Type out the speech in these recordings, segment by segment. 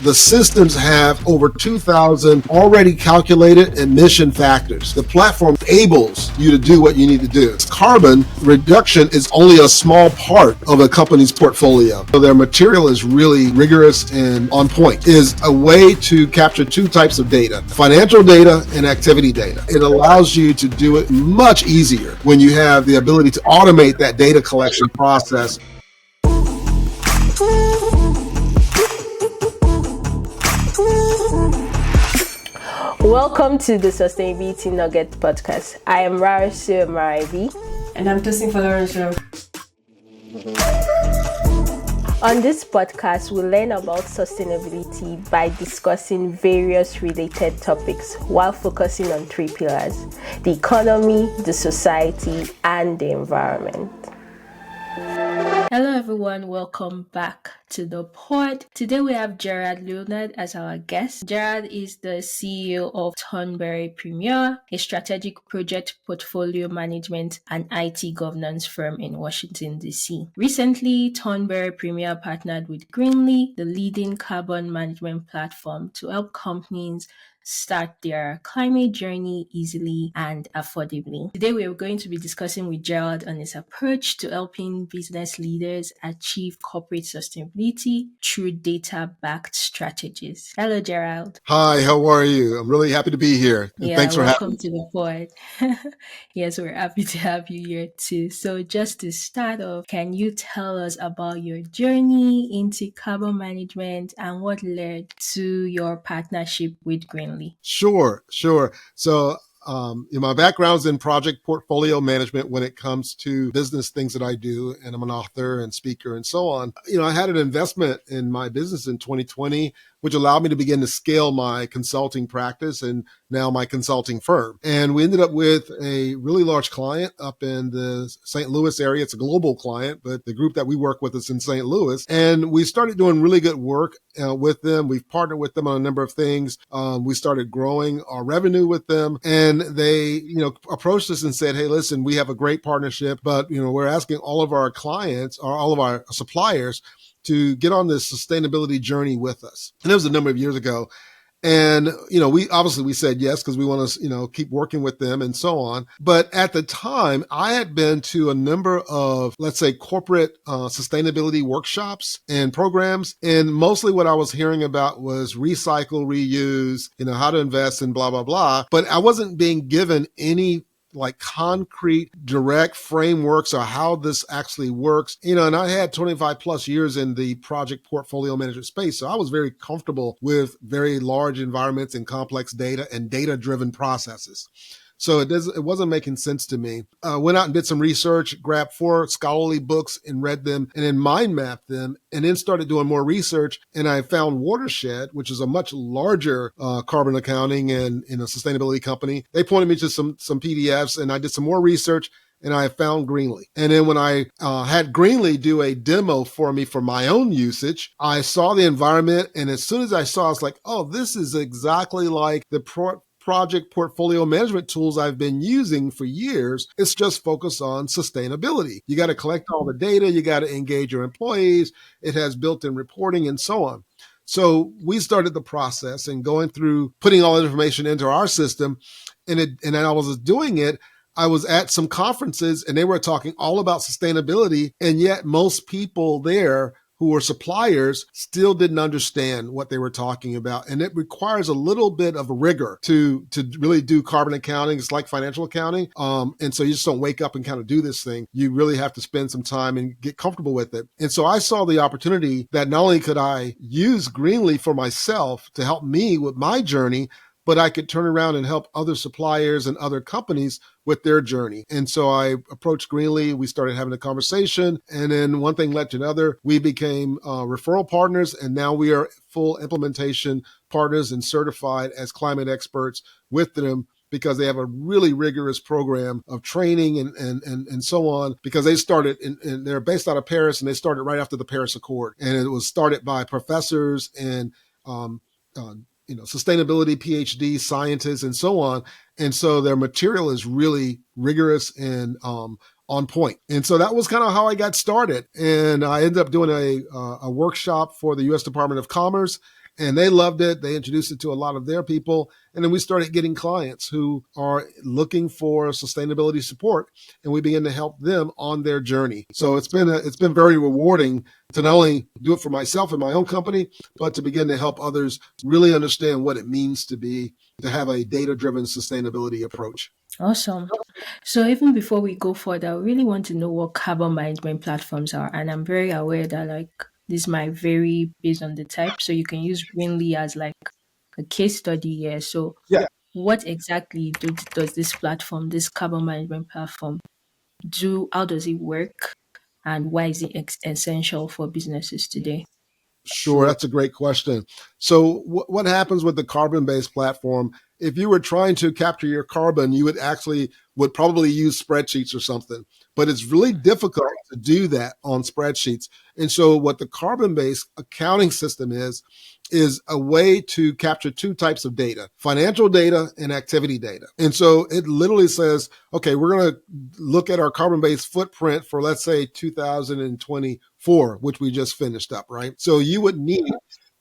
The systems have over 2,000 already calculated emission factors. The platform enables you to do what you need to do. Carbon reduction is only a small part of a company's portfolio. So their material is really rigorous and on point. It is a way to capture two types of data: financial data and activity data. It allows you to do it much easier when you have the ability to automate that data collection process. Welcome to the Sustainability Nugget podcast. I am Rarasu Maraibi. And I'm Tosin Folorunsho. On this podcast, we learn about sustainability by discussing various related topics while focusing on three pillars: the economy, the society, and the environment. Hello everyone, welcome back to the pod. Today we have Gerald Leonard as our guest. Gerald is the CEO of Tonberry Premier, a strategic project portfolio management and IT governance firm in Washington, D.C. Recently, Tonberry Premier partnered with Greenly, the leading carbon management platform, to help companies start their climate journey easily and affordably. Today we are going to be discussing with Gerald on his approach to helping business leaders achieve corporate sustainability through data-backed strategies. Hello, Gerald. Hi, how are you? I'm really happy to be here. Thanks for having me. Welcome to the pod. Yes, we're happy to have you here too. So just to start off, can you tell us about your journey into carbon management and what led to your partnership with Greenly? Sure. So, my background's in project portfolio management when it comes to business things that I do, and I'm an author and speaker and so on. I had an investment in my business in 2020, which allowed me to begin to scale my consulting practice and now my consulting firm. And we ended up with a really large client up in the St. Louis area. It's a global client, but the group that we work with is in St. Louis. And we started doing really good work with them. We've partnered with them on a number of things. We started growing our revenue with them, and they, approached us and said, "Hey, listen, we have a great partnership, but, we're asking all of our clients or all of our suppliers to get on this sustainability journey with us." And it was a number of years ago. And, we said yes, because we want to, keep working with them and so on. But at the time, I had been to a number of, let's say, corporate sustainability workshops and programs. And mostly what I was hearing about was recycle, reuse, how to invest in blah, blah, blah. But I wasn't being given any concrete, direct frameworks or how this actually works. And I had 25 plus years in the project portfolio management space. So I was very comfortable with very large environments and complex data and data-driven processes. So it wasn't making sense to me. Went out and did some research, grabbed 4 scholarly books and read them, and then mind mapped them, and then started doing more research. And I found Watershed, which is a much larger carbon accounting and a sustainability company. They pointed me to some PDFs, and I did some more research, and I found Greenly. And then when I had Greenly do a demo for me for my own usage, I saw the environment, and as soon as I saw, I was like, oh, this is exactly like the project portfolio management tools I've been using for years. It's just focused on sustainability. You got to collect all the data. You got to engage your employees. It has built-in reporting and so on. So we started the process and going through putting all that information into our system. And I was doing it. I was at some conferences and they were talking all about sustainability. And yet most people there who were suppliers still didn't understand what they were talking about. And it requires a little bit of rigor to really do carbon accounting. It's like financial accounting. And so you just don't wake up and kind of do this thing. You really have to spend some time and get comfortable with it. And so I saw the opportunity that not only could I use Greenly for myself to help me with my journey, but I could turn around and help other suppliers and other companies with their journey. And so I approached Greenly. We started having a conversation, and then one thing led to another. We became referral partners, and now we are full implementation partners and certified as climate experts with them, because they have a really rigorous program of training and so on, because they started and they're based out of Paris, and they started right after the Paris Accord. And it was started by professors and sustainability PhD scientists and so on. And so their material is really rigorous and on point. And so that was kind of how I got started. And I ended up doing a workshop for the U.S. Department of Commerce. And they loved it. They introduced it to a lot of their people. And then we started getting clients who are looking for sustainability support, and we begin to help them on their journey. So it's been very rewarding to not only do it for myself and my own company, but to begin to help others really understand what it means to have a data-driven sustainability approach. Awesome. So even before we go further, I really want to know what carbon management platforms are. And I'm very aware that this might vary based on the type. So you can use Winley as like a case study here. So Yeah, what exactly does this platform, this carbon management platform do? How does it work? And why is it essential for businesses today? sure. That's a great question. So what happens with the carbon-based platform? If you were trying to capture your carbon, you would probably use spreadsheets or something, but it's really difficult to do that on spreadsheets. And so what the carbon-based accounting system is a way to capture two types of data: financial data and activity data. And so it literally says, okay, we're going to look at our carbon-based footprint for, let's say, 2024, which we just finished up, right? So you would need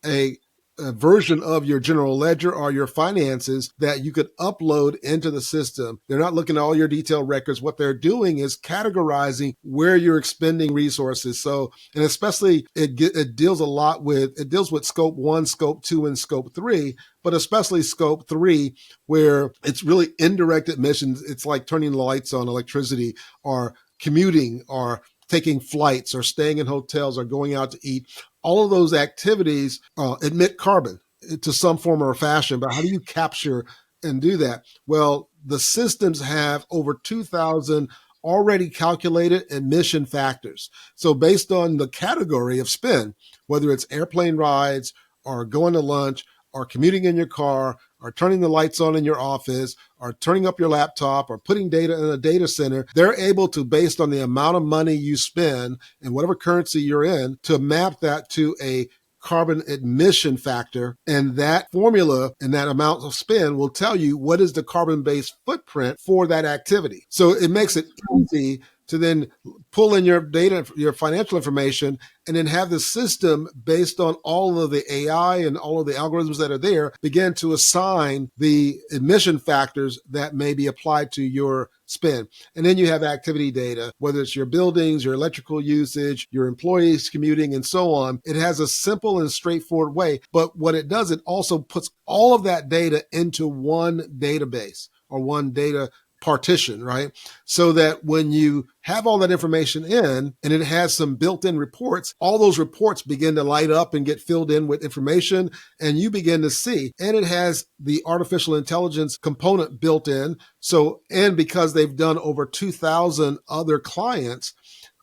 a version of your general ledger or your finances that you could upload into the system. They're not looking at all your detailed records. What they're doing is categorizing where you're expending resources. So, and especially it deals with scope 1, scope 2, and scope 3, but especially scope 3, where it's really indirect emissions. It's like turning the lights on, electricity, or commuting, or taking flights, or staying in hotels, or going out to eat. All of those activities emit carbon to some form or fashion, but how do you capture and do that? Well, the systems have over 2,000 already calculated emission factors. So based on the category of spend, whether it's airplane rides, or going to lunch, or commuting in your car, or turning the lights on in your office, or turning up your laptop, or putting data in a data center, they're able to, based on the amount of money you spend in whatever currency you're in, to map that to a carbon emission factor. And that formula and that amount of spend will tell you what is the carbon-based footprint for that activity. So it makes it easy to then pull in your data, your financial information, and then have the system, based on all of the AI and all of the algorithms that are there, begin to assign the emission factors that may be applied to your spend. And then you have activity data, whether it's your buildings, your electrical usage, your employees commuting, and so on. It has a simple and straightforward way. But what it does, it also puts all of that data into one database or one data partition, right? So that when you have all that information in, and it has some built-in reports, all those reports begin to light up and get filled in with information, and you begin to see. And it has the artificial intelligence component built in. So, and because they've done over 2,000 other clients,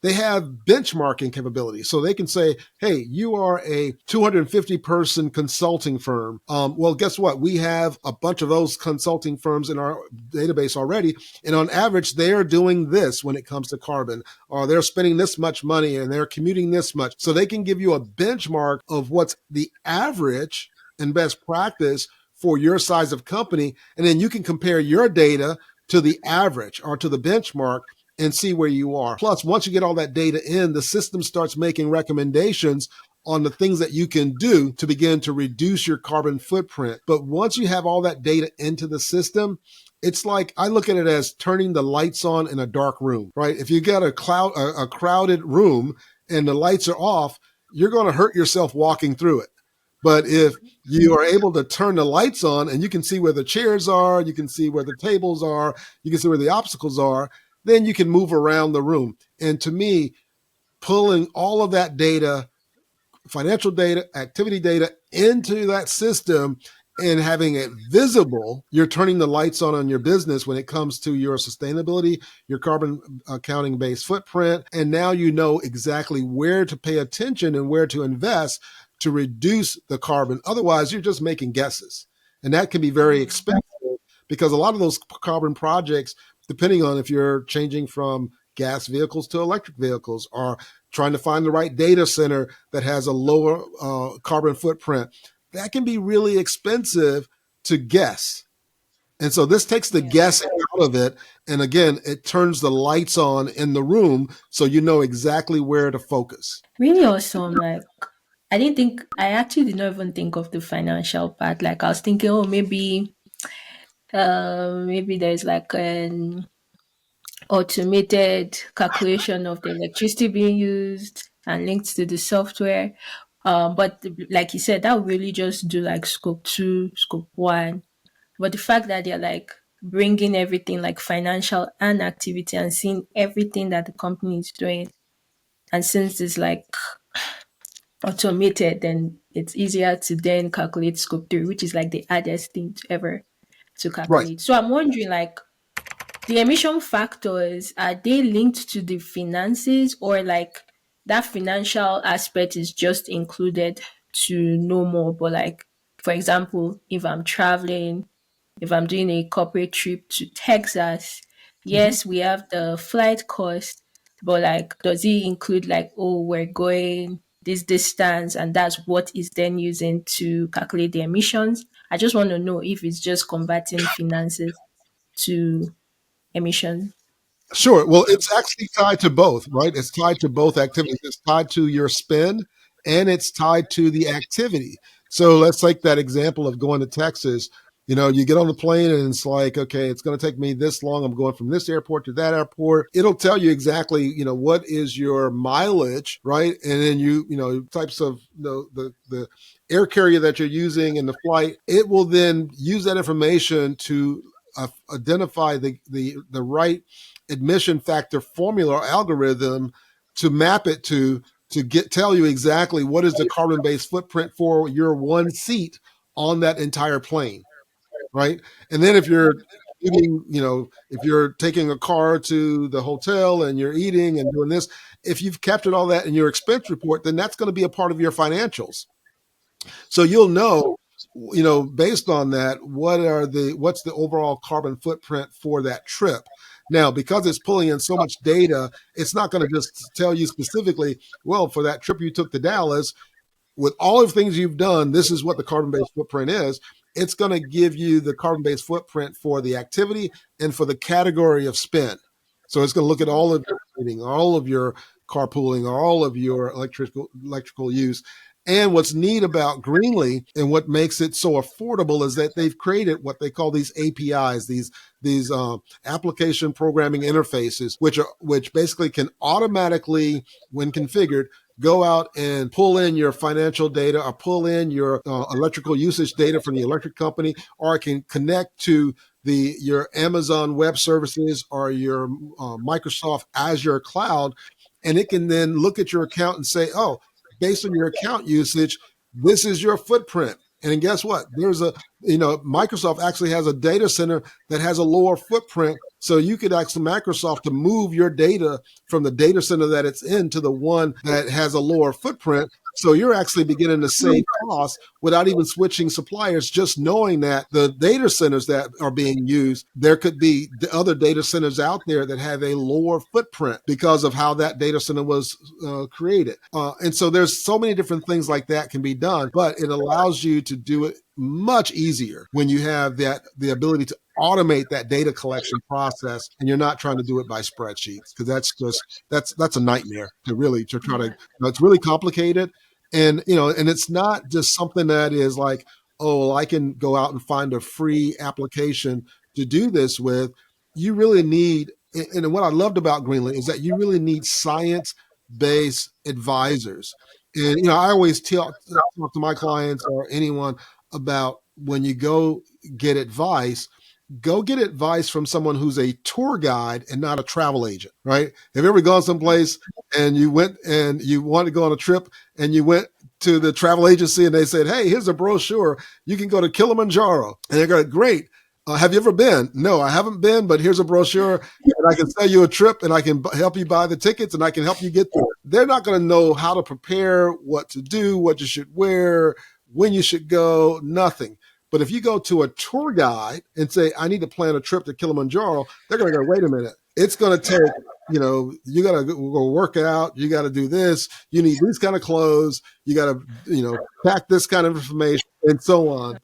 they have benchmarking capability. So they can say, hey, you are a 250 person consulting firm. Well, guess what? We have a bunch of those consulting firms in our database already. And on average, they are doing this when it comes to carbon, or they're spending this much money and they're commuting this much. So they can give you a benchmark of what's the average and best practice for your size of company. And then you can compare your data to the average or to the benchmark and see where you are. Plus, once you get all that data in, the system starts making recommendations on the things that you can do to begin to reduce your carbon footprint. But once you have all that data into the system, it's like, I look at it as turning the lights on in a dark room, right? If you got a crowded room and the lights are off, you're going to hurt yourself walking through it. But if you are able to turn the lights on and you can see where the chairs are, you can see where the tables are, you can see where the obstacles are, then you can move around the room. And to me, pulling all of that data, financial data, activity data, into that system and having it visible, you're turning the lights on your business when it comes to your sustainability, your carbon accounting based footprint. And now you know exactly where to pay attention and where to invest to reduce the carbon. Otherwise, you're just making guesses. And that can be very expensive, because a lot of those carbon projects, depending on if you're changing from gas vehicles to electric vehicles, or trying to find the right data center that has a lower carbon footprint, that can be really expensive to guess. And so this takes the guess out of it. And again, it turns the lights on in the room so you know exactly where to focus. Really awesome. I actually did not even think of the financial part. Like I was thinking, oh, maybe there's like an automated calculation of the electricity being used and linked to the software. But like you said, that would really just do like scope two, scope one. But the fact that they're like bringing everything like financial and activity and seeing everything that the company is doing, and since it's like automated, then it's easier to then calculate scope three, which is like the hardest thing to ever to Right. calculate. So I'm wondering, like, the emission factors, are they linked to the finances, or like that financial aspect is just included to know more? But like, for example, if I'm traveling, if I'm doing a corporate trip to Texas, Mhm. yes, we have the flight cost, but like, does it include like, oh, we're going this distance and that's what is then using to calculate the emissions? I just want to know if it's just converting finances to emission. Sure. Well, it's actually tied to both, right? It's tied to both activities. It's tied to your spend and it's tied to the activity. So let's take that example of going to Texas. You get on the plane and it's like, okay, it's going to take me this long. I'm going from this airport to that airport. It'll tell you exactly, what is your mileage, right? And then types of the air carrier that you're using in the flight. It will then use that information to identify the right admission factor formula or algorithm to map it to tell you exactly what is the carbon based footprint for your one seat on that entire plane, right? And then if you're eating, if you're taking a car to the hotel and you're eating and doing this, if you've captured all that in your expense report, then that's going to be a part of your financials. So you'll know, based on that, what's the overall carbon footprint for that trip. Now, because it's pulling in so much data, it's not going to just tell you specifically, well, for that trip you took to Dallas, with all of the things you've done, this is what the carbon based footprint is. It's going to give you the carbon based footprint for the activity and for the category of spend. So it's going to look at all of your eating, all of your carpooling, all of your electrical use. And what's neat about Greenly and what makes it so affordable is that they've created what they call these APIs, these application programming interfaces, which basically can automatically, when configured, go out and pull in your financial data or pull in your electrical usage data from the electric company, or it can connect to your Amazon Web Services or your Microsoft Azure cloud, and it can then look at your account and say, oh, based on your account usage, this is your footprint. And then guess what? Microsoft actually has a data center that has a lower footprint. So you could ask Microsoft to move your data from the data center that it's in to the one that has a lower footprint. So you're actually beginning to save costs without even switching suppliers, just knowing that the data centers that are being used, there could be the other data centers out there that have a lower footprint because of how that data center was created. And so there's so many different things like that can be done, but it allows you to do it much easier when you have the ability to automate that data collection process and you're not trying to do it by spreadsheets, because that's a nightmare to try to, it's really complicated. And it's not just something that is like, oh, well, I can go out and find a free application to do this with. You really need, and what I loved about Greenland is that you really need science based advisors. And I always talk to my clients or anyone about, when you go get advice from someone who's a tour guide and not a travel agent, right? Have you ever gone someplace and you went and you wanted to go on a trip and you went to the travel agency and they said, hey, here's a brochure. You can go to Kilimanjaro. And they go, great. Have you ever been? No, I haven't been, but here's a brochure and I can sell you a trip and I can help you buy the tickets and I can help you get there. They're not going to know how to prepare, what to do, what you should wear, when you should go, nothing. But if you go to a tour guide and say, I need to plan a trip to Kilimanjaro, they're going to go, wait a minute. It's going to take, you got to go work out. You got to do this. You need these kind of clothes. You got to, pack this kind of information and so on.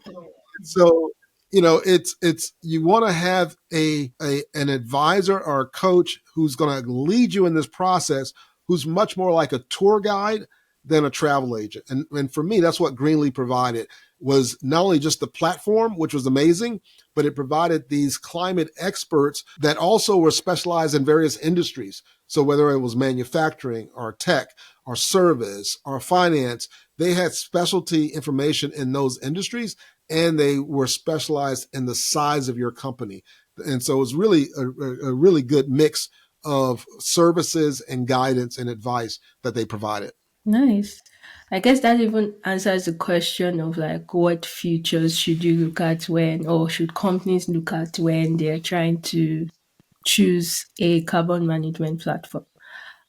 So, it's you want to have an advisor or a coach who's going to lead you in this process, who's much more like a tour guide than a travel agent. And for me, that's what Greenly provided, was not only just the platform, which was amazing, but it provided these climate experts that also were specialized in various industries. So whether it was manufacturing or tech or service or finance, they had specialty information in those industries, and they were specialized in the size of your company. And so it was really a really good mix of services and guidance and advice that they provided. Nice. I guess that even answers the question of like what features should you look at when, or should companies look at when they're trying to choose a carbon management platform.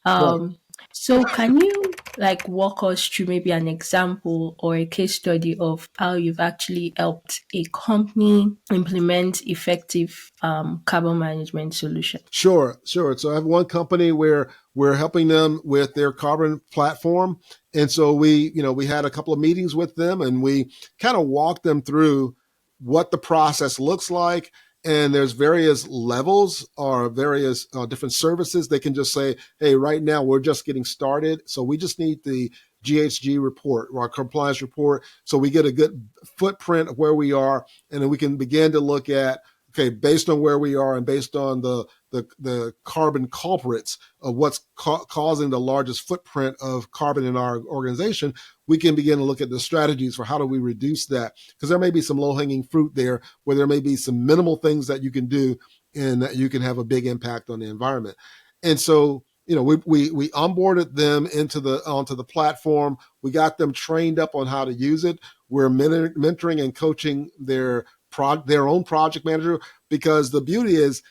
Right. Um, so can you like walk us through maybe an example or a case study of how you've actually helped a company implement effective carbon management solution? Sure. So I have one company where we're helping them with their carbon platform. And so we had a couple of meetings with them, and we kind of walked them through what the process looks like. And there's various levels or various different services. They can just say, hey, right now we're just getting started. So we just need the GHG report or our compliance report. So we get a good footprint of where we are. And then we can begin to look at, okay, based on where we are and based on the carbon culprits of what's causing the largest footprint of carbon in our organization, we can begin to look at the strategies for how do we reduce that. Because there may be some low-hanging fruit there where there may be some minimal things that you can do and that you can have a big impact on the environment. And so, we onboarded them onto the platform. We got them trained up on how to use it. We're mentoring and coaching their own project manager, because the beauty is,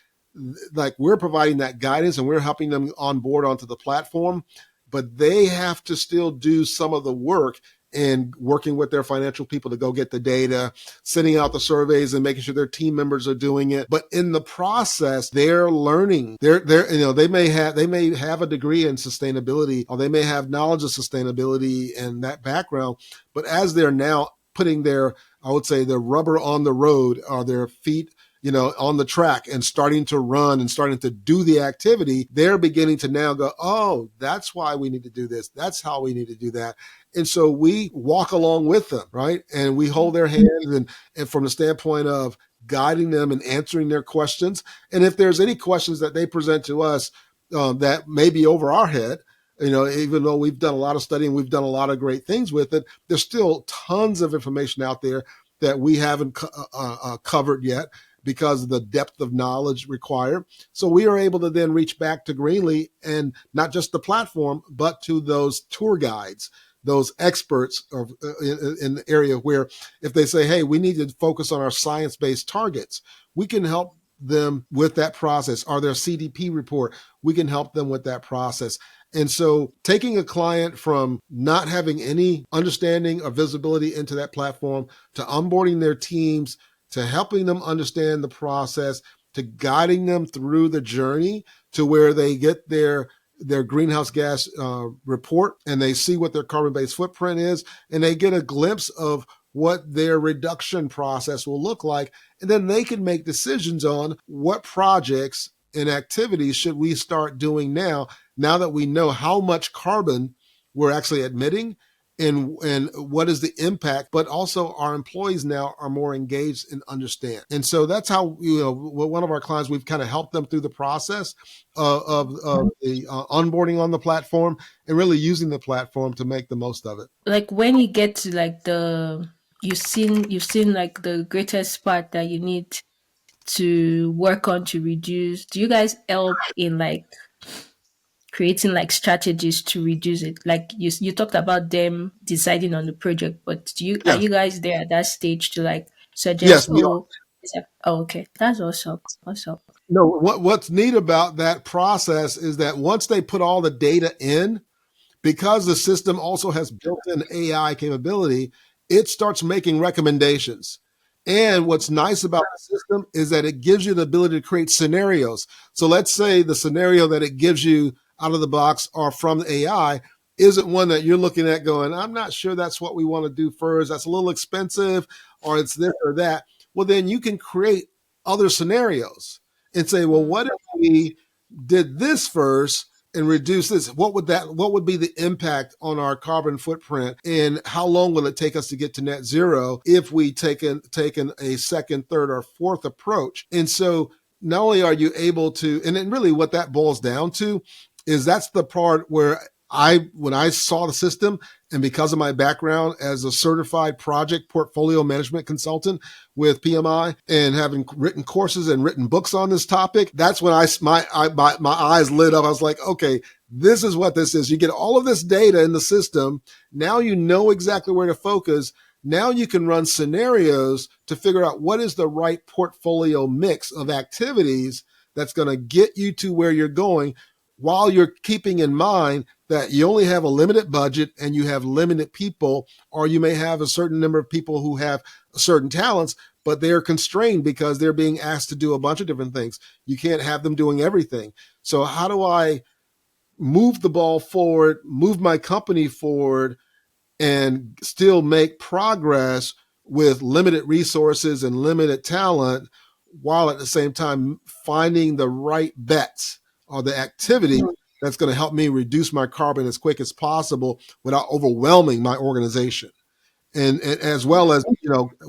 like, we're providing that guidance and we're helping them on board onto the platform, but they have to still do some of the work and working with their financial people to go get the data, sending out the surveys and making sure their team members are doing it. But in the process, they're learning. They may have a degree in sustainability, or they may have knowledge of sustainability and that background. But as they're now putting their rubber on the road, or their feet on the track, and starting to run and starting to do the activity, they're beginning to now go, oh, that's why we need to do this. That's how we need to do that. And so we walk along with them, right? And we hold their hands, and from the standpoint of guiding them and answering their questions. And if there's any questions that they present to us that may be over our head, even though we've done a lot of studying, we've done a lot of great things with it, there's still tons of information out there that we haven't covered yet, because of the depth of knowledge required. So we are able to then reach back to Greenly, and not just the platform, but to those tour guides, those experts in the area, where if they say, hey, we need to focus on our science-based targets, we can help them with that process. Or their CDP report, we can help them with that process. And so taking a client from not having any understanding or visibility into that platform, to onboarding their teams, to helping them understand the process, to guiding them through the journey to where they get their greenhouse gas report, and they see what their carbon-based footprint is, and they get a glimpse of what their reduction process will look like. And then they can make decisions on what projects and activities should we start doing now that we know how much carbon we're actually emitting, and what is the impact. But also our employees now are more engaged and understand. And so that's how, one of our clients, we've kind of helped them through the process of the onboarding on the platform, and really using the platform to make the most of it. Like when you get to like you've seen like the greatest part that you need to work on to reduce, do you guys help in like creating like strategies to reduce it? Like you talked about them deciding on the project, but are Yeah. you guys there at that stage to like suggest, Yes, we are. okay, that's awesome. Awesome. No, what's neat about that process is that once they put all the data in, because the system also has built-in AI capability, it starts making recommendations. And what's nice about the system is that it gives you the ability to create scenarios. So let's say the scenario that it gives you out of the box or from the AI isn't one that you're looking at going, I'm not sure that's what we want to do first. That's a little expensive, or it's this or that. Well, then you can create other scenarios and say, well, what if we did this first, and reduce this, what would be the impact on our carbon footprint, and how long will it take us to get to net zero if we taken a second, third, or fourth approach? And so not only are you able to, and then really what that boils down to is that's the part where when I saw the system, and because of my background as a certified project portfolio management consultant with PMI and having written courses and written books on this topic, that's when my eyes lit up. I was like, okay, this is what this is. You get all of this data in the system. Now you know exactly where to focus. Now you can run scenarios to figure out what is the right portfolio mix of activities that's going to get you to where you're going, while you're keeping in mind that you only have a limited budget and you have limited people, or you may have a certain number of people who have certain talents, but they're constrained because they're being asked to do a bunch of different things. You can't have them doing everything. So how do I move the ball forward, move my company forward, and still make progress with limited resources and limited talent, while at the same time finding the right bets or the activity that's going to help me reduce my carbon as quick as possible without overwhelming my organization. And as well as,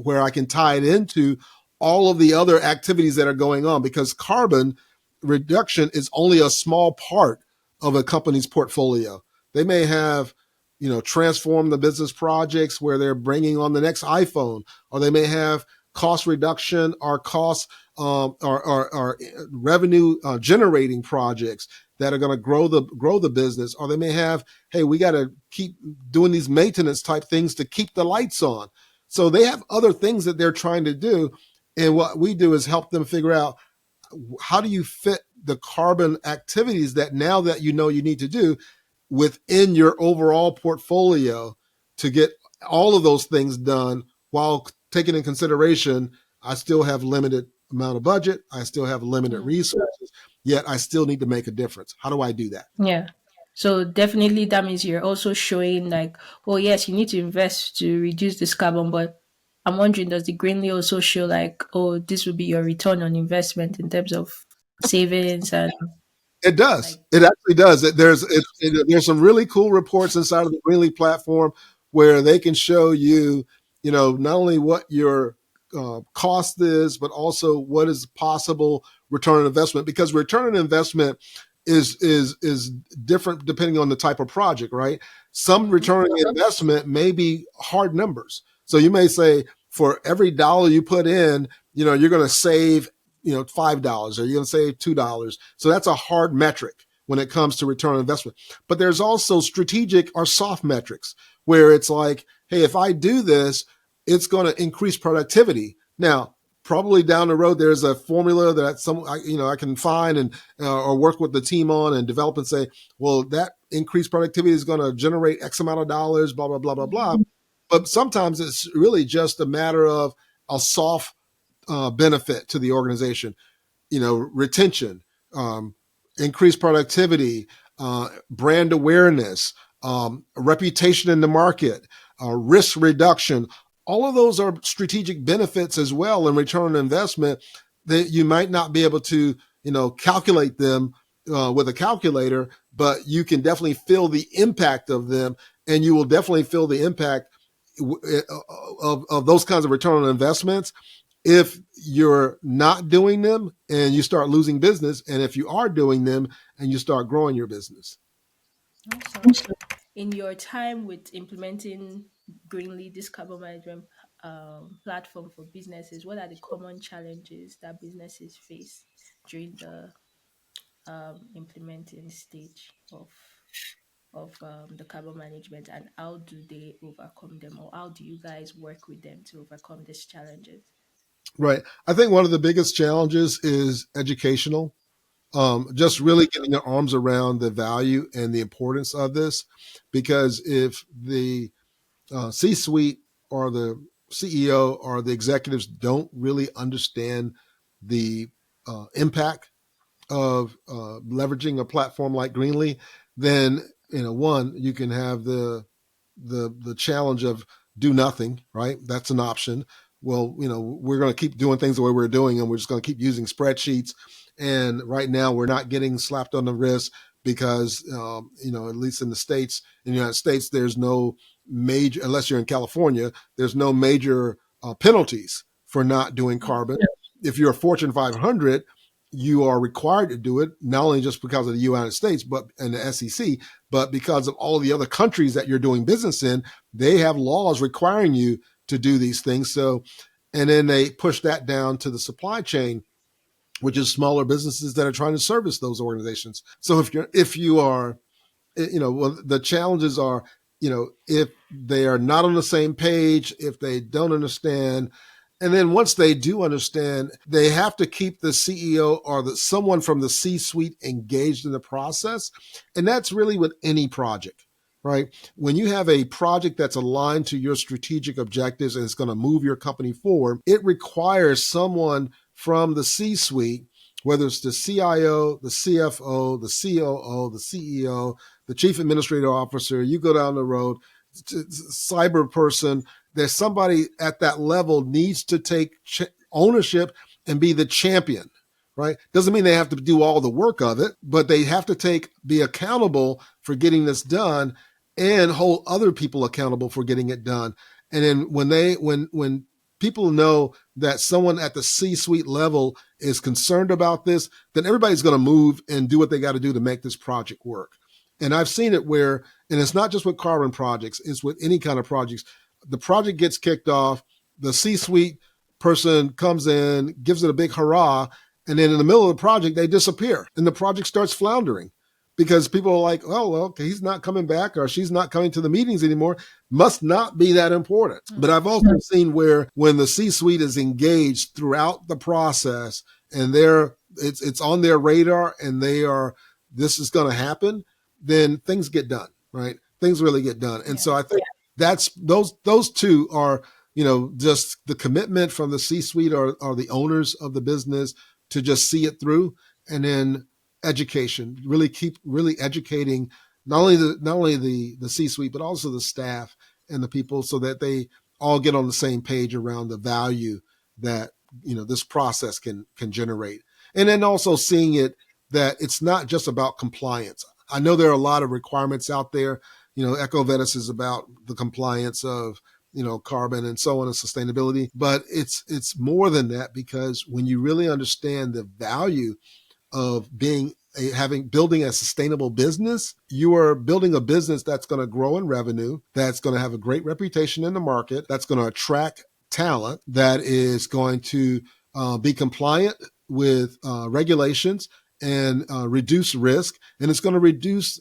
where I can tie it into all of the other activities that are going on, because carbon reduction is only a small part of a company's portfolio. They may have, transform the business projects where they're bringing on the next iPhone, or they may have cost reduction or cost or revenue generating projects that are going to grow the business, or they may have, hey, we got to keep doing these maintenance type things to keep the lights on. So they have other things that they're trying to do, and what we do is help them figure out, how do you fit the carbon activities that now that you need to do within your overall portfolio to get all of those things done, while taking in consideration, I still have limited amount of budget, I still have limited resources, yet I still need to make a difference. How do I do that? Yeah. So definitely that means you're also showing like, oh yes, you need to invest to reduce this carbon, but I'm wondering, does the Greenly also show like, oh, this would be your return on investment in terms of savings and It does. like, It actually does. There's some really cool reports inside of the Greenly platform where they can show you, not only what your cost is, but also what is possible return on investment. Because return on investment is different depending on the type of project, right? Some return on investment may be hard numbers. So you may say, for every dollar you put in, you're going to save $5, or you're going to save $2. So that's a hard metric when it comes to return on investment. But there's also strategic or soft metrics where it's like, hey, if I do this, it's going to increase productivity. Now, probably down the road, there's a formula that I can find and or work with the team on and develop and say, well, that increased productivity is going to generate X amount of dollars, blah, blah, blah, blah, blah. But sometimes it's really just a matter of a soft benefit to the organization, retention, increased productivity, brand awareness, reputation in the market, risk reduction. All of those are strategic benefits as well in return on investment that you might not be able to, calculate them with a calculator, but you can definitely feel the impact of them, and you will definitely feel the impact of those kinds of return on investments if you're not doing them and you start losing business, and if you are doing them and you start growing your business. awesome. In your time with implementing Greenly, this carbon management platform for businesses, what are the common challenges that businesses face during the implementing stage of the carbon management, and how do they overcome them, or how do you guys work with them to overcome these challenges? Right. I think one of the biggest challenges is educational. Just really getting their arms around the value and the importance of this, because if the C-suite or the CEO or the executives don't really understand the impact of leveraging a platform like Greenly, then one, you can have the challenge of do nothing, right? That's an option. Well, we're going to keep doing things the way we're doing, and we're just going to keep using spreadsheets. And right now, we're not getting slapped on the wrist because, at least in the United States, there's no major, unless you're in California, there's no major penalties for not doing carbon. If you're a Fortune 500, you are required to do it, not only just because of the United States, but and the SEC, but because of all the other countries that you're doing business in. They have laws requiring you to do these things. So, and then they push that down to the supply chain, which is smaller businesses that are trying to service those organizations. So if you are, well, the challenges are, if they are not on the same page, if they don't understand, and then once they do understand, they have to keep the CEO or someone from the C-suite engaged in the process. And that's really with any project, right? When you have a project that's aligned to your strategic objectives and it's going to move your company forward, it requires someone from the C-suite, whether it's the CIO, the CFO, the COO, the CEO, the chief administrative officer, you go down the road, cyber person, there's somebody at that level needs to take ownership and be the champion, right? Doesn't mean they have to do all the work of it, but they have to be accountable for getting this done and hold other people accountable for getting it done. And then when people know that someone at the C-suite level is concerned about this, then everybody's going to move and do what they got to do to make this project work. And I've seen it where, and it's not just with carbon projects, it's with any kind of projects. The project gets kicked off, the C-suite person comes in, gives it a big hurrah, and then in the middle of the project, they disappear and the project starts floundering because people are like, oh, well, okay, he's not coming back or she's not coming to the meetings anymore. Must not be that important. But I've also seen where when the C-suite is engaged throughout the process and it's on their radar and this is going to happen, then things get done, right? Things really get done. And so I think that's those two are, just the commitment from the C-suite or the owners of the business to just see it through, and then education, keep educating not only the C-suite, but also the staff and the people so that they all get on the same page around the value that, this process can generate. And then also seeing it that it's not just about compliance. I know there are a lot of requirements out there. EcoVadis is about the compliance of, carbon and so on and sustainability, but it's more than that, because when you really understand the value of building a sustainable business, you are building a business that's going to grow in revenue, that's going to have a great reputation in the market, that's going to attract talent, that is going to be compliant with regulations and reduce risk, and it's going to reduce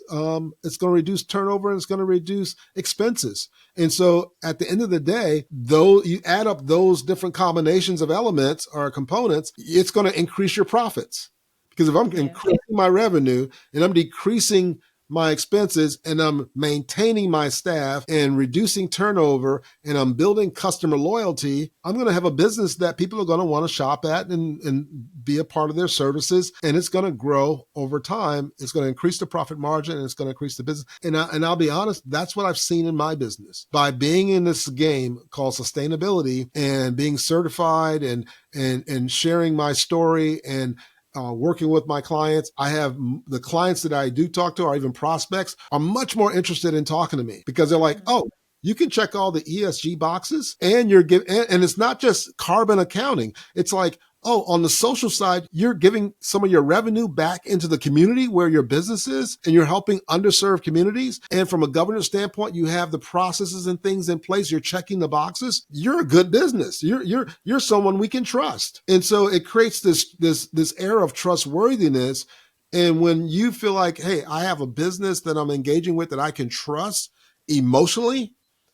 turnover, and it's going to reduce expenses. And so at the end of the day, though you add up those different combinations of elements or components, it's going to increase your profits. Because if I'm increasing my revenue and I'm decreasing my expenses and I'm maintaining my staff and reducing turnover and I'm building customer loyalty, I'm going to have a business that people are going to want to shop at and be a part of their services. And it's going to grow over time. It's going to increase the profit margin and it's going to increase the business. And I'll be honest, that's what I've seen in my business. By being in this game called sustainability and being certified and sharing my story and working with my clients, I have the clients that I do talk to, or even prospects, are much more interested in talking to me because they're like, oh, you can check all the ESG boxes and and it's not just carbon accounting. It's like, oh, on the social side, you're giving some of your revenue back into the community where your business is, and you're helping underserved communities. And from a governance standpoint, you have the processes and things in place. You're checking the boxes. You're a good business. You're someone we can trust. And so it creates this air of trustworthiness. And when you feel like, hey, I have a business that I'm engaging with that I can trust emotionally,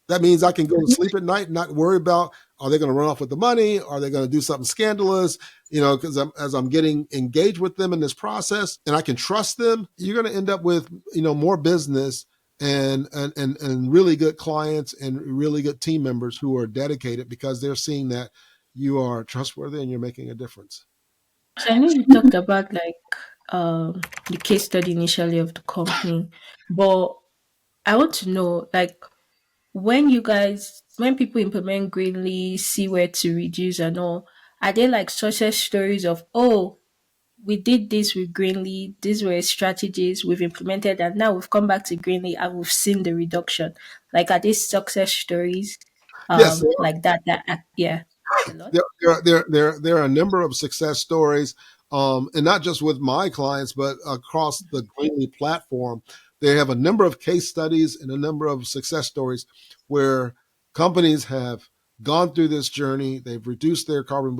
that means I can go to sleep at night and not worry about, are they going to run off with the money? Are they going to do something scandalous? Because as I'm getting engaged with them in this process and I can trust them, you're going to end up with, more business and really good clients and really good team members who are dedicated because they're seeing that you are trustworthy and you're making a difference. So I know you talked about the case study initially of the company, but I want to know when people implement Greenly, see where to reduce and all, are there like success stories of, oh, we did this with Greenly. These were strategies we've implemented, and now we've come back to Greenly and we've seen the reduction. Like, are these success stories, Yes, like that? Yeah, a lot. there are a number of success stories, and not just with my clients, but across the Greenly platform. They have a number of case studies and a number of success stories where companies have gone through this journey. They've reduced their carbon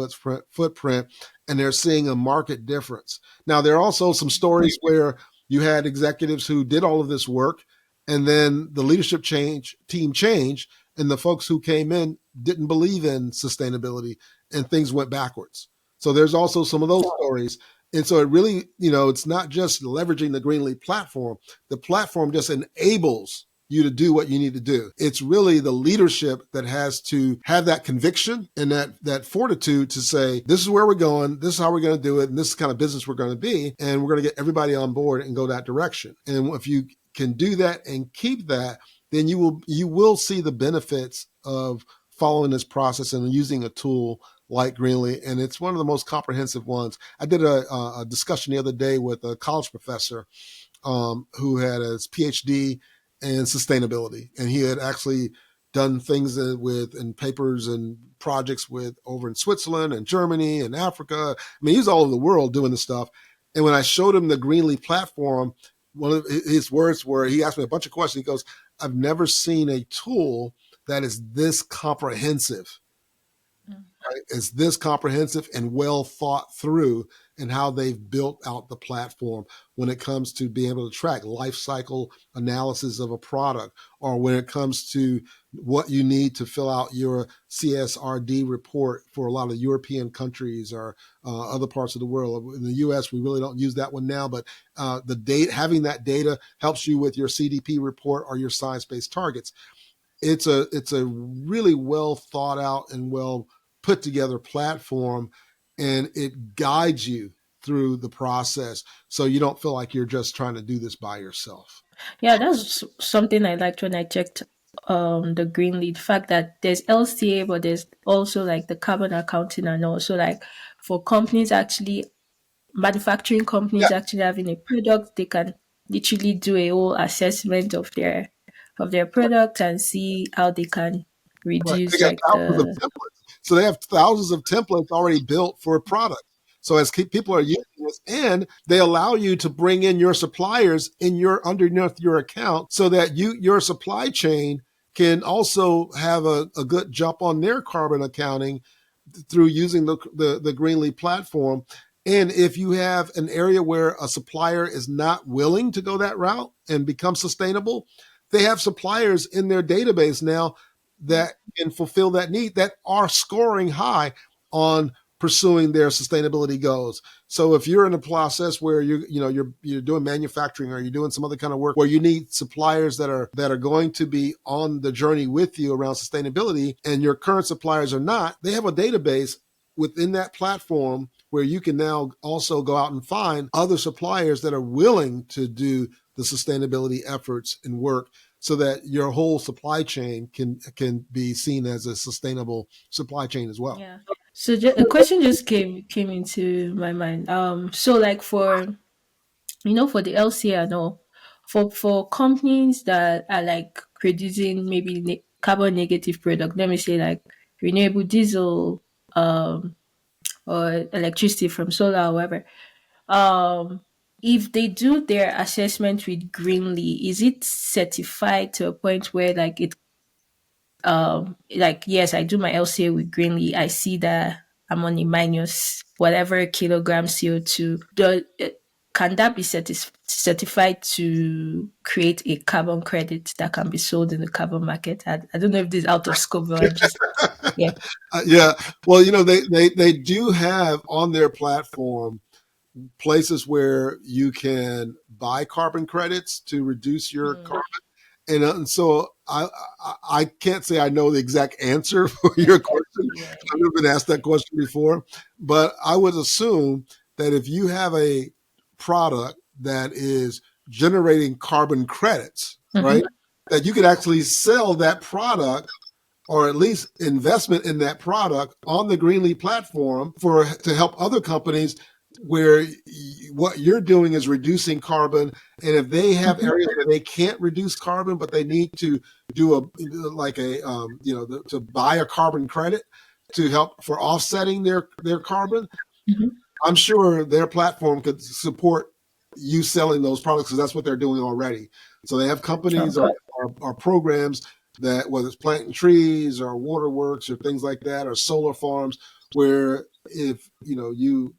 footprint, and they're seeing a market difference. Now, there are also some stories where you had executives who did all of this work, and then the leadership team changed, and the folks who came in didn't believe in sustainability, and things went backwards. So there's also some of those stories. And so it really, it's not just leveraging the Greenleaf platform. The platform just enables you to do what you need to do. It's really the leadership that has to have that conviction and that fortitude to say, this is where we're going, this is how we're going to do it, and this is the kind of business we're going to be, and we're going to get everybody on board and go that direction. And if you can do that and keep that, then you will see the benefits of following this process and using a tool like Greenly, and it's one of the most comprehensive ones. I did a discussion the other day with a college professor who had his PhD in sustainability, and he had actually done things in papers and projects with over in Switzerland and Germany and Africa. I mean, he's all over the world doing this stuff. And when I showed him the Greenly platform, one of his words were, he asked me a bunch of questions. He goes, I've never seen a tool that is this comprehensive. Right? It's this comprehensive and well thought through in how they've built out the platform when it comes to being able to track life cycle analysis of a product, or when it comes to what you need to fill out your CSRD report for a lot of European countries or other parts of the world. In the US, we really don't use that one now, but having that data helps you with your CDP report or your science-based targets. It's a really well thought out and well put together platform, and it guides you through the process so you don't feel like you're just trying to do this by yourself. Yeah, that's something I liked when I checked the Greenleaf fact that there's LCA, but there's also like the carbon accounting, and also like for companies actually manufacturing Yeah, companies actually having a product, they can literally do a whole assessment of their product and see how they can right. They reduce got like thousands of the templates. So they have thousands of templates already built for a product. So as people are using this, and they allow you to bring in your suppliers underneath your account, so that your supply chain can also have a good jump on their carbon accounting through using the Greenleaf platform. And if you have an area where a supplier is not willing to go that route and become sustainable, they have suppliers in their database now that can fulfill that need, that are scoring high on pursuing their sustainability goals. So if you're in a process where you're doing manufacturing, or you're doing some other kind of work where you need suppliers that are going to be on the journey with you around sustainability, and your current suppliers are not, they have a database within that platform where you can now also go out and find other suppliers that are willing to do the sustainability efforts and work, so that your whole supply chain can be seen as a sustainable supply chain as well. yeah. So a question just came into my mind. So like for for the LCA and all, for companies that are like producing maybe carbon negative product, let me say like renewable diesel, or electricity from solar or whatever. Um, if they do their assessment with Greenly, is it certified to a point where like like yes, I do my LCA with Greenly, I see that I'm on a minus whatever kilogram CO2. Can that be certified to create a carbon credit that can be sold in the carbon market? I don't know if this is out of scope, but I just yeah. Yeah. Well, they do have on their platform places where you can buy carbon credits to reduce your carbon. And so I can't say I know the exact answer for your question. Yeah. I've never been asked that question before, but I would assume that if you have a product that is generating carbon credits, right, that you could actually sell that product, or at least investment in that product on the Greenleaf platform to help other companies where what you're doing is reducing carbon. And if they have areas where they can't reduce carbon, but they need to do to buy a carbon credit to help for offsetting their carbon, I'm sure their platform could support you selling those products because that's what they're doing already. So they have companies or programs that, whether it's planting trees or waterworks or things like that, or solar farms, where if you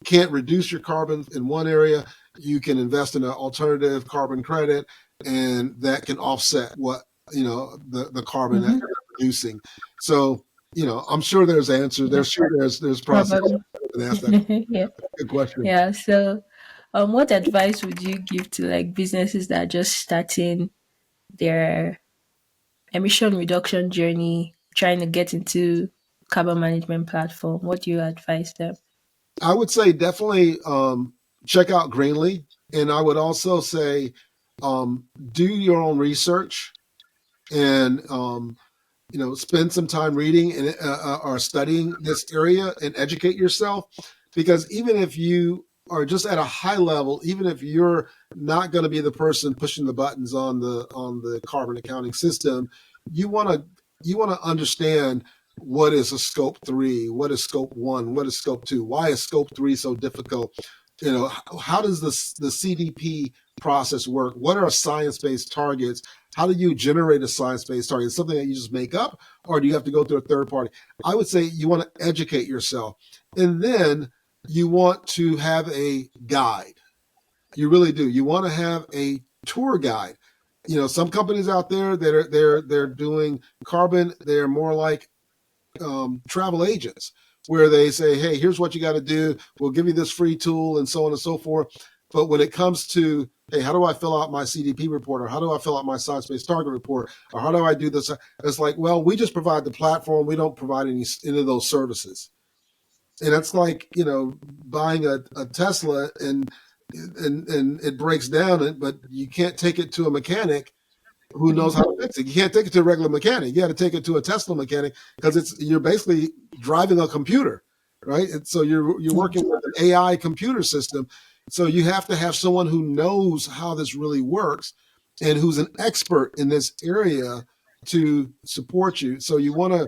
can't reduce your carbon in one area, you can invest in an alternative carbon credit, and that can offset what the carbon that you're producing. So I'm sure there's answers. There's process. Ask that. Yeah. Good question. Yeah. So, what advice would you give to like businesses that are just starting their emission reduction journey, trying to get into carbon management platform? What do you advise them? I would say definitely check out Greenly, and I would also say do your own research and spend some time reading and or studying this area and educate yourself, because even if you are just at a high level, even if you're not going to be the person pushing the buttons on the carbon accounting system, you want to understand what is a scope 3, what is scope 1, what is scope 2, why is scope 3 so difficult, how does the CDP process work, what are science-based targets, how do you generate a science-based target? Is something that you just make up, or do you have to go through a third party? I would say you want to educate yourself, and then you want to have a guide. You really do. You want to have a tour guide. Some companies out there that they're doing carbon, they're more like travel agents, where they say, hey, here's what you got to do. We'll give you this free tool and so on and so forth. But when it comes to, hey, how do I fill out my CDP report, or how do I fill out my science-based target report, or how do I do this? It's like, well, we just provide the platform. We don't provide any of those services. And that's like, buying a Tesla and it breaks down, but you can't take it to a mechanic who knows how to fix it. You can't take it to a regular mechanic. You got to take it to a Tesla mechanic, because you're basically driving a computer, right? And so you're working with an AI computer system. So you have to have someone who knows how this really works and who's an expert in this area to support you. So you want to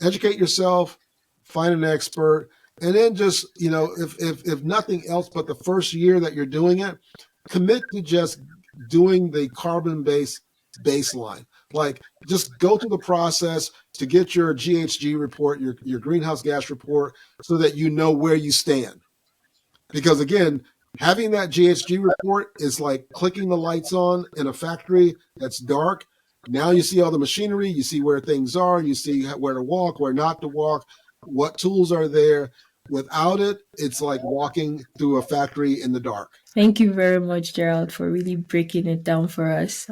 educate yourself, find an expert, and then just, if nothing else but the first year that you're doing it, commit to just doing the carbon-based baseline. Like, just go through the process to get your GHG report, your greenhouse gas report, so that you know where you stand. Because again, having that GHG report is like clicking the lights on in a factory that's dark. Now you see all the machinery, you see where things are, you see where to walk, where not to walk, what tools are there. Without it, it's like walking through a factory in the dark. Thank you very much, Gerald, for really breaking it down for us.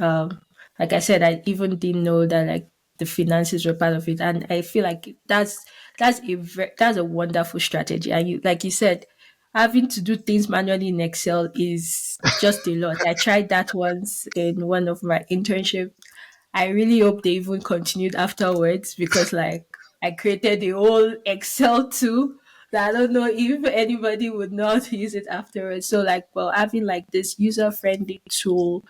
Like I said, I even didn't know that like the finances were part of it, and I feel like that's a wonderful strategy. And like you said, having to do things manually in Excel is just a lot. I tried that once in one of my internships. I really hope they even continued afterwards, because like I created the whole Excel too. That I don't know if anybody would not use it afterwards. So like, well, having like this user-friendly tool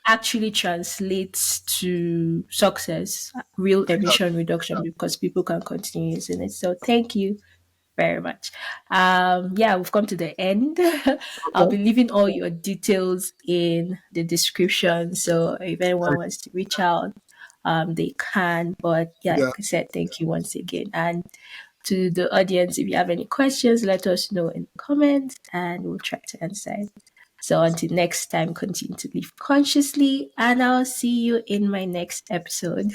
actually translates to success, real emission reduction, because people can continue using it. So thank you very much. We've come to the end. I'll be leaving all your details in the description. So if anyone wants to reach out, they can. But like I said, thank you once again. And to the audience, if you have any questions, let us know in the comments and we'll try to answer it. So until next time, continue to live consciously, and I'll see you in my next episode.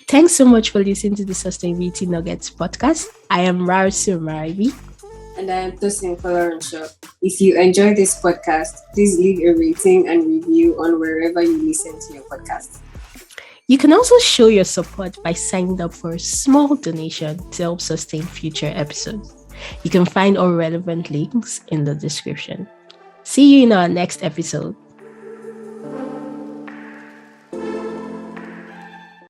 Thanks so much for listening to the Sustainability Nuggets podcast. I am Rarsu Maribi. And I am Tosin Folarunsho. If you enjoy this podcast, please leave a rating and review on wherever you listen to your podcast. You can also show your support by signing up for a small donation to help sustain future episodes. You can find all relevant links in the description. See you in our next episode.